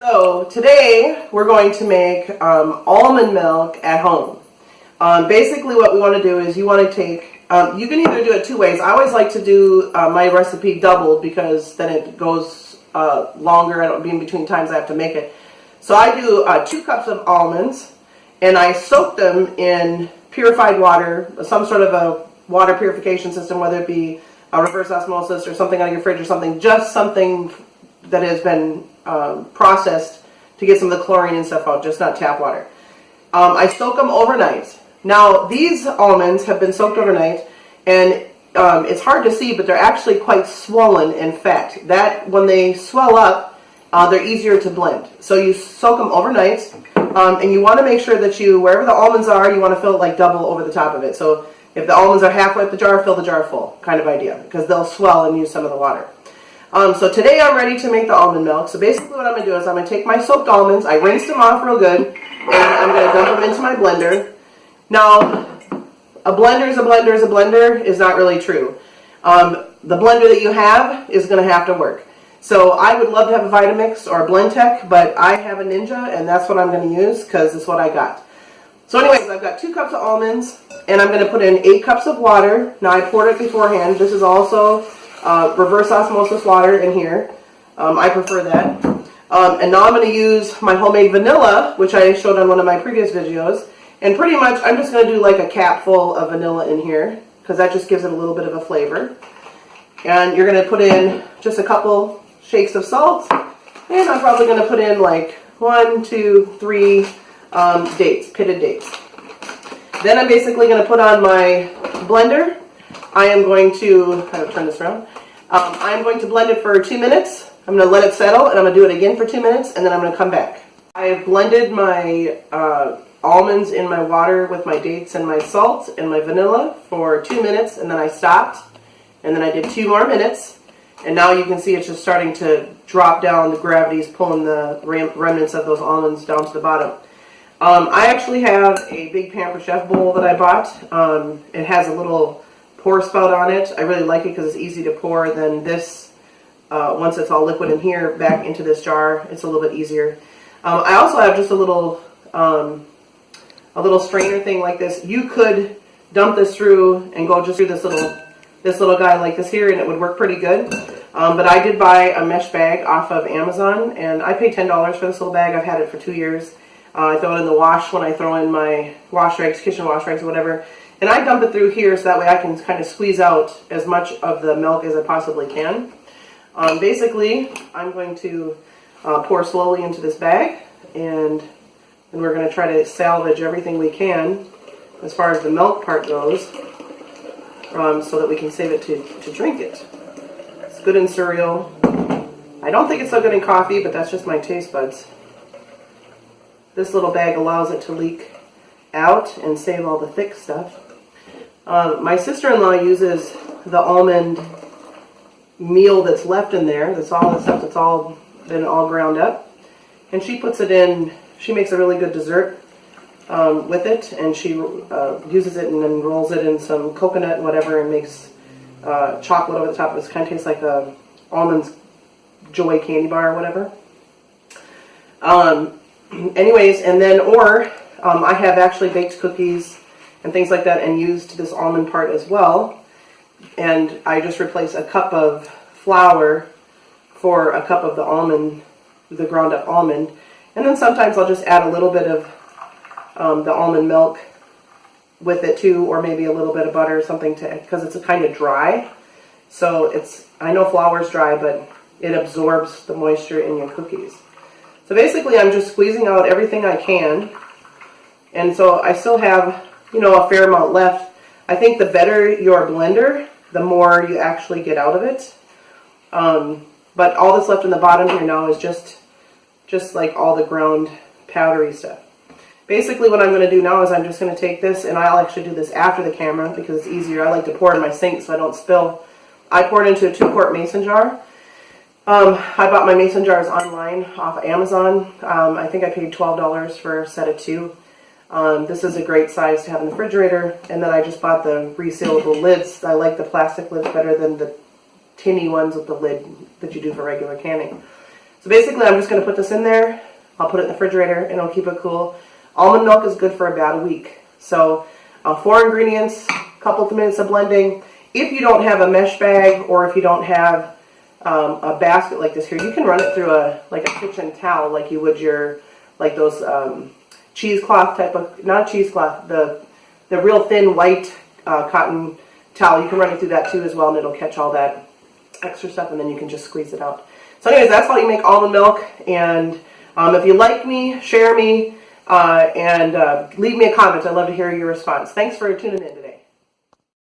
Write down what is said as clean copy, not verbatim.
So today we're going to make almond milk at home. Basically what we want to do is you want to take, you can either do it two ways. I always like to do my recipe doubled because then it goes longer. I don't be in between times I have to make it. So I do 2 cups of almonds and I soak them in purified water, some sort of a water purification system, whether it be a reverse osmosis or something out of your fridge or something, just something that has been processed to get some of the chlorine and stuff out, just not tap water. I soak them overnight. Now these almonds have been soaked overnight and it's hard to see, but they're actually quite swollen in fat. That when they swell up, they're easier to blend. So you soak them overnight and you want to make sure that you, wherever the almonds are, you want to fill it like double over the top of it. So if the almonds are halfway up the jar, fill the jar full kind of idea, because they'll swell and use some of the water. So today I'm ready to make the almond milk. So basically what I'm going to do is I'm going to take my soaked almonds, I rinsed them off real good, and I'm going to dump them into my blender. Now, a blender is a blender is a blender is not really true. The blender that you have is going to have to work. So I would love to have a Vitamix or a Blendtec, but I have a Ninja, and that's what I'm going to use because it's what I got. So anyways, I've got 2 cups of almonds, and I'm going to put in 8 cups of water. Now I poured it beforehand. This is also reverse osmosis water in here. I prefer that. And now I'm going to use my homemade vanilla, which I showed on one of my previous videos. And pretty much I'm just going to do like a cap full of vanilla in here, because that just gives it a little bit of a flavor. And you're going to put in just a couple shakes of salt. And I'm probably going to put in like 1, 2, 3 dates, pitted dates. Then I'm basically going to put on my blender. I am going to kind of turn this around. I'm going to blend it for 2 minutes. I'm going to let it settle, and I'm going to do it again for 2 minutes, and then I'm going to come back. I have blended my almonds in my water with my dates and my salt and my vanilla for 2 minutes, and then I stopped, and then I did 2 more minutes, and now you can see it's just starting to drop down. The gravity's pulling the remnants of those almonds down to the bottom. I actually have a big Pampered Chef bowl that I bought. It has a little pour spout on it. I really like it because it's easy to pour. Then this, once it's all liquid in here, back into this jar, it's a little bit easier. I also have just a little strainer thing like this. You could dump this through and go just through this little guy like this here, and it would work pretty good. But I did buy a mesh bag off of Amazon, and I paid $10 for this little bag. I've had it for 2 years. I throw it in the wash when I throw in my wash rags, kitchen wash rags, or whatever. And I dump it through here so that way I can kind of squeeze out as much of the milk as I possibly can. Basically, I'm going to pour slowly into this bag, and we're going to try to salvage everything we can as far as the milk part goes, so that we can save it to drink it. It's good in cereal. I don't think it's so good in coffee, but that's just my taste buds. This little bag allows it to leak out and save all the thick stuff. My sister-in-law uses the almond meal that's left in there. That's all the stuff that's all been all ground up. And she puts it in, she makes a really good dessert with it, and she uses it and then rolls it in some coconut and whatever and makes chocolate over the top of it. It kind of tastes like a Almond's Joy candy bar or whatever. Anyways, and then, I have actually baked cookies and things like that and used this almond part as well. And I just replace a cup of flour for a cup of the almond, the ground up almond. And then sometimes I'll just add a little bit of the almond milk with it too, or maybe a little bit of butter or something, because it's kind of dry. So I know flour's dry, but it absorbs the moisture in your cookies. So basically I'm just squeezing out everything I can. And so I still have, a fair amount left. I think the better your blender, the more you actually get out of it. But all that's left in the bottom here now is just like all the ground powdery stuff. Basically what I'm going to do now is I'm just going to take this, and I'll actually do this after the camera because it's easier. I like to pour in my sink so I don't spill. I pour it into a 2-quart mason jar. I bought my mason jars online off of Amazon. I think I paid $12 for a set of 2. This is a great size to have in the refrigerator. And then I just bought the resealable lids. I like the plastic lids better than the tinny ones with the lid that you do for regular canning. So basically, I'm just going to put this in there. I'll put it in the refrigerator, and it'll keep it cool. Almond milk is good for about a week. So 4 ingredients, a couple of minutes of blending. If you don't have a mesh bag, or if you don't have a basket like this here, you can run it through a kitchen towel, like you would those cheesecloth type of, not cheesecloth, the real thin white cotton towel. You can run it through that too as well, and it'll catch all that extra stuff, and then you can just squeeze it out. So anyways, that's how you make almond milk. And if you like me, share me, and leave me a comment. I'd love to hear your response. Thanks for tuning in today.